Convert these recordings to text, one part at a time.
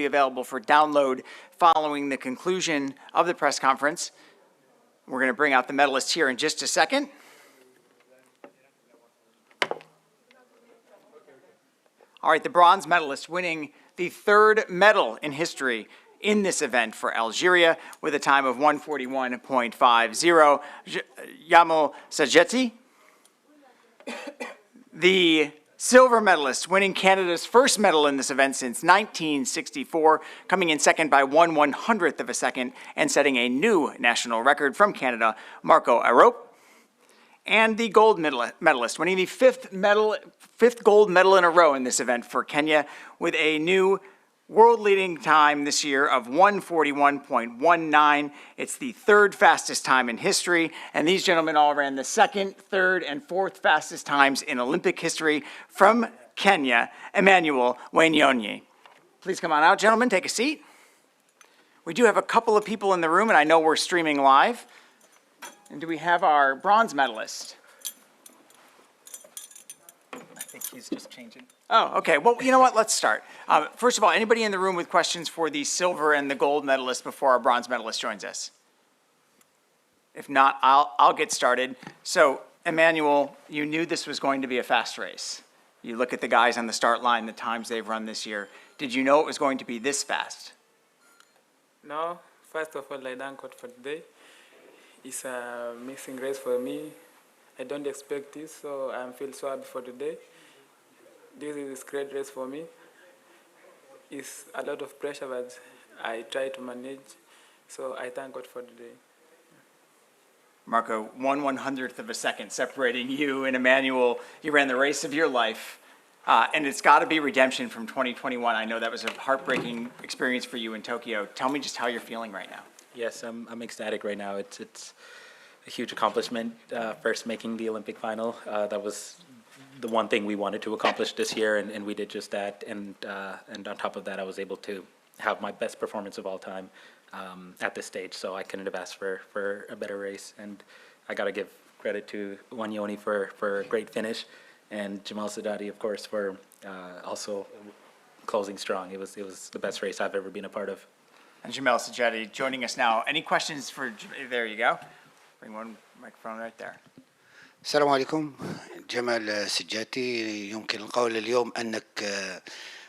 be available for download following the conclusion of the press conference. We're going to bring out the medalists here in just a second. All right, the bronze medalist winning the third medal in history in this event for Algeria with a time of 1:41.50, Djamel SEDJATI. The silver medalist winning Canada's first medal in this event since 1964, coming in second by 1/100th of a second and setting a new national record from Canada, Marco AROP. And the gold medalist winning the fifth gold medal in a row in this event for Kenya with a new world-leading time this year of 1:41.19. It's the third fastest time in history, and these gentlemen all ran the second, third, and fourth fastest times in Olympic history from Kenya, Emmanuel WANYONYI. Please come on out, gentlemen, take a seat. We do have a couple of people in the room, and I know we're streaming live. And do we have our bronze medalist? I think he's just changing. Oh, okay. Well, you know what? Let's start. First of all, anybody in the room with questions for the silver and the gold medalist before our bronze medalist joins us? If not, I'll get started. So, Emmanuel, you knew this was going to be a fast race. You look at the guys on the start line, the times they've run this year. Did you know it was going to be this fast? No. First of all, I thank God for today. It's a mixing race for me. I don't expect this, so I feel so happy for today. This is a great race for me. It's a lot of pressure, but I try to manage. So I thank God for today. Marco, 1/100th of a second separating you and Emmanuel. You ran the race of your life. And it's got to be redemption from 2021. I know that was a heartbreaking experience for you in Tokyo. Tell me just how you're feeling right now. Yes, I'm ecstatic right now. It's a huge accomplishment. First making the Olympic final. That was the one thing we wanted to accomplish this year, and we did just that. And on top of that, I was able to have my best performance of all time at this stage. So I couldn't have asked for a better race. And I got to give credit to WANYONYI for a great finish, and Djamel SEDJATI, of course, for also closing strong. It was the best race I've ever been a part of. And Djamel SEDJATI joining us now. Any questions for, there you go. Bring one microphone right there. السلام عليكم. جمال سجاتي. يمكن القول اليوم أنك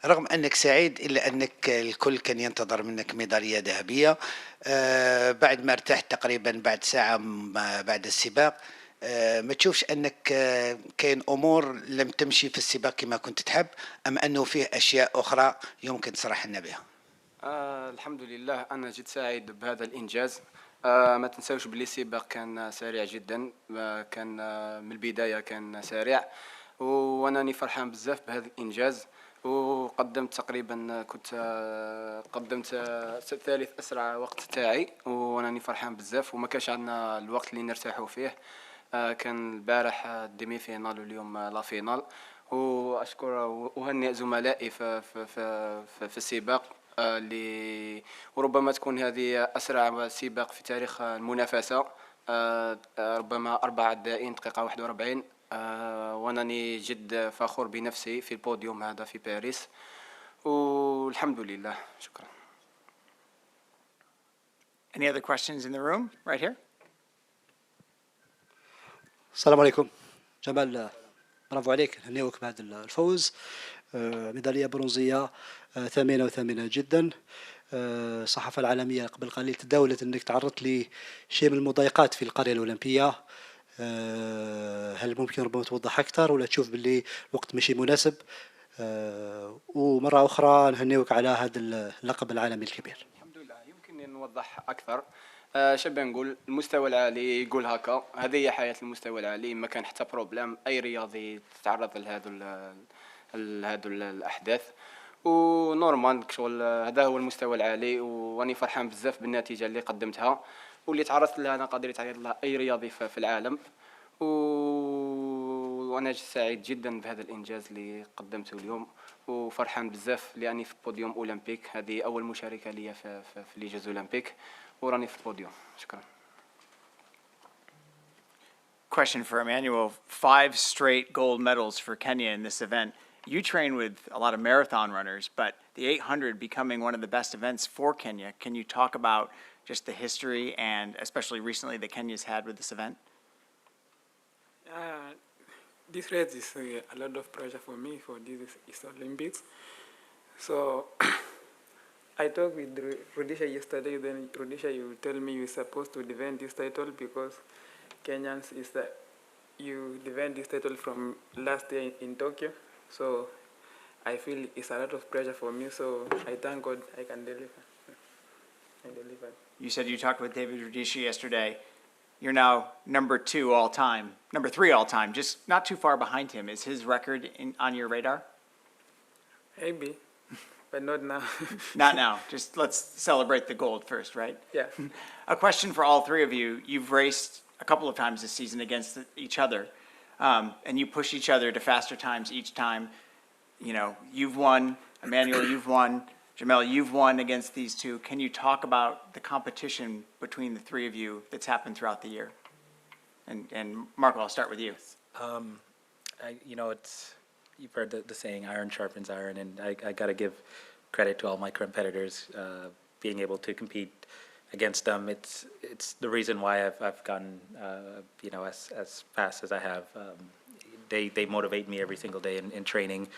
رغم أنك سعيد إلا أنك الكل كان ينتظر منك ميدالية ذهبية بعد ما ارتحت تقريبا بعد ساعة بعد السباق. ما تشوفش أنك كاين أمور لم تمشي في السباق كما كنت تحب أم أنه فيه أشياء أخرى يمكن تصرح لنا بها؟ الحمد لله أنا جد سعيد بهذا الإنجاز. ما تنسوش بلي السباق كان سريع جدا، كان من البداية كان سريع، وأنني فرحان بزاف بهذا الإنجاز. وقدمت تقريبا قدمت ثالث أسرع وقت تاعي، وأنني فرحان بزاف وما كانش عندنا الوقت اللي نرتاحوا فيه. كان البارح الديمي فينال واليوم لا فينال. وأشكر وأهنئ زملائي في السباق اللي وربما تكون هذه أسرع سباق في تاريخ المنافسة، ربما 4 دقائق دقيقة 41. وأنني جد فخور بنفسي في البوديوم هذا في باريس، والحمد لله. شكرا. Any other questions in the room? Right here. السلام عليكم. جمال، برافو عليك، نهنيوك بهذا الفوز. ميدالية برونزية ثمينة وثمينة جدا. الصحافة العالمية قبل قليل تداولت أنك تعرضت لشيء من المضايقات في القرية الأولمبية. هل ممكن ربما توضح أكثر ولا تشوف باللي الوقت ماشي مناسب؟ ومرة أخرى نهنيوك على هذا اللقب العالمي الكبير. الحمد لله. يمكن نوضح أكثر. شبه نقول المستوى العالي يقول هكا، هذه هي حياة المستوى العالي. ما كان حتى بروبلام أي رياضي تتعرض لهذو الأحداث، ونورمال شغل. هذا هو المستوى العالي، واني فرحان بزاف بالنتيجه اللي قدمتها واللي تعرضت لها. انا قادر يتعرض لها اي رياضي في العالم، وانا سعيد جدا بهذا الانجاز اللي قدمته اليوم، وفرحان بزاف لاني في بوديوم اولمبيك. هذه اول مشاركه لي في لي جوز اولمبيك، وراني في البوديوم. شكرا. Question for Emmanuel. 5 straight gold medals for Kenya in this event. you train with a lot of marathon runners, but the 800 becoming one of the best events for Kenya. Can you talk about just the history and especially recently that Kenya's had with this event? This race is a lot of pressure for me for this Olympics. So I talked with Rudisha yesterday. Then Rudisha, you tell me you're supposed to defend this title because Kenyans is that you defend this title from last year in Tokyo. So I feel it's a lot of pressure for me. So I thank God I can deliver. I delivered. You said you talked with David Rudisha yesterday. You're now number 2 all time, number 3 all time, just not too far behind him. Is his record on your radar? Maybe, but not now. Not now. Just let's celebrate the gold first, right? Yeah. A question for all 3 of you. You've raced a couple of times this season against each other, and you push each other to faster times each time. You know, you've won, Emmanuel, you've won, Djamel, you've won against these 2. Can you talk about the competition between the 3 of you that's happened throughout the year? And Marco, I'll start with you. You know, you've heard the saying, iron sharpens iron, and I got to give credit to all my competitors. Being able to compete against them, it's the reason why I've gotten you know, as fast as I have. They motivate me every single day in training.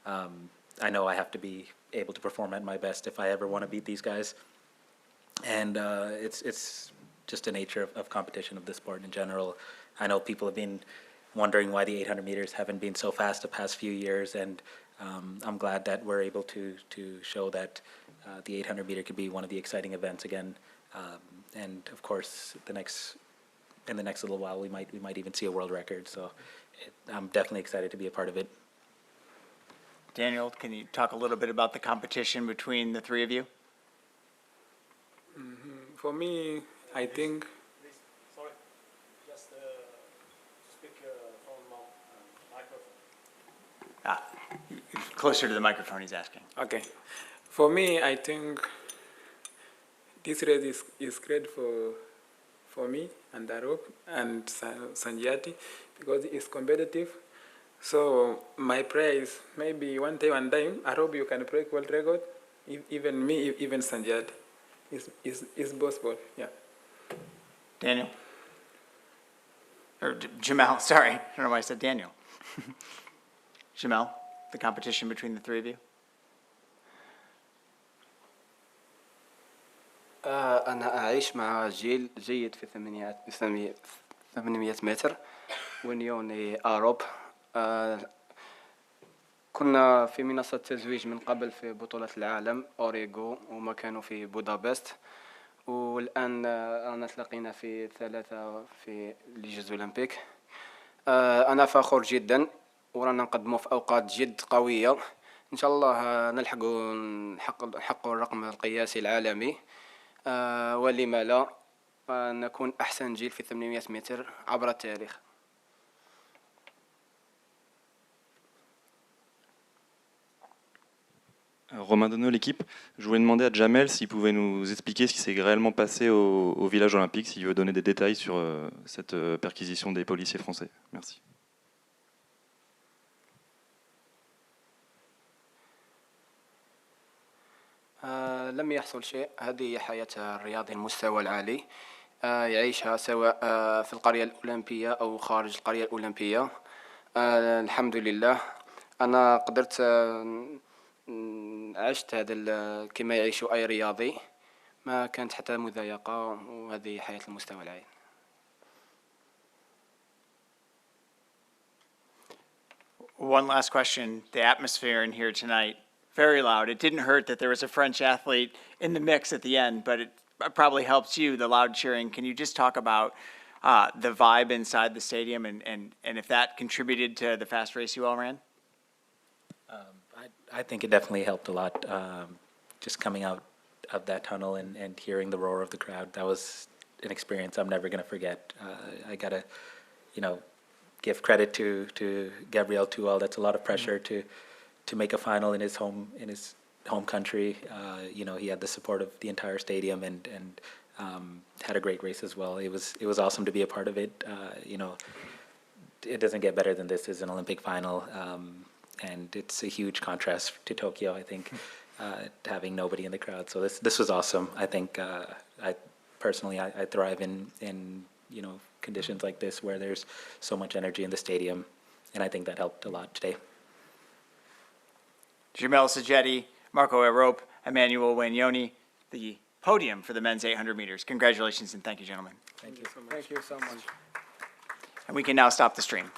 I know I have to be able to perform at my best if I ever want to beat these guys, and it's just the nature of competition of the sport in general. I know people have been wondering why the 800 meters haven't been so fast the past few years, and I'm glad that we're able to show that the 800 meter could be one of the exciting events again. And of course, in the next little while, we might even see a world record. So I'm definitely excited to be a part of it. Daniel, can you talk a little bit about the competition between the 3 of you? For me, I think. Sorry, just speak from microphone. Closer to the microphone, he's asking. Okay. For me, I think this race is great for me and Arop and Sanjati because it's competitive. So my prayer is maybe one time, Arop, you can break world record. Even me, even Sanjati. It's possible, yeah. Daniel? Or Djamel, sorry. I don't know why I said Daniel. Djamel, the competition between the 3 of you? أنا أعيش مع جيل جيد في 800 متر ونيوني أوروب. كنا في منصة تزويج من قبل في بطولة العالم أوريغو وما كانوا في بودابست، والآن رانا تلاقينا في 3 في الجيز أولمبيك. أنا فخور جدا ورانا نقدموا في أوقات جد قوية. إن شاء الله نحققوا الرقم القياسي العالمي، ولما لا نكون أحسن جيل في 800 متر عبر التاريخ. Romain Donneau, l'équipe. Je voulais demander à Djamel s'il pouvait nous expliquer ce qui s'est réellement passé au village olympique, s'il veut donner des détails sur cette perquisition des policiers français. Merci. لم يحصل شيء. هذه هي حياة الرياضي المستوى العالي، يعيشها سواء في القرية الأولمبية أو خارج القرية الأولمبية. الحمد لله أنا قدرت عشت هذا كما يعيش أي رياضي، ما كانت حتى مضايقة، وهذه حياة المستوى العالي. One last question. The atmosphere in here tonight, very loud. It didn't hurt that there was a French athlete in the mix at the end, but it probably helps you, the loud cheering. Can you just talk about the vibe inside the stadium and if that contributed to the fast race you all ran? I think it definitely helped a lot. Just coming out of that tunnel and hearing the roar of the crowd, that was an experience I'm never going to forget. I got to, you know, give credit to Gabriel Tual. That's a lot of pressure to make a final in his home country. You know, he had the support of the entire stadium and had a great race as well. It was awesome to be a part of it. You know, it doesn't get better than this. It's an Olympic final. and it's a huge contrast to Tokyo, I think, having nobody in the crowd. So this was awesome. I think I personally I thrive in conditions like this where there's so much energy in the stadium, and I think that helped a lot today. Djamel SEDJATI, Marco AROP, Emmanuel WANYONYI, the podium for the men's 800 meters. Congratulations and thank you, gentlemen. Thank you. Thank you so much. And we can now stop the stream.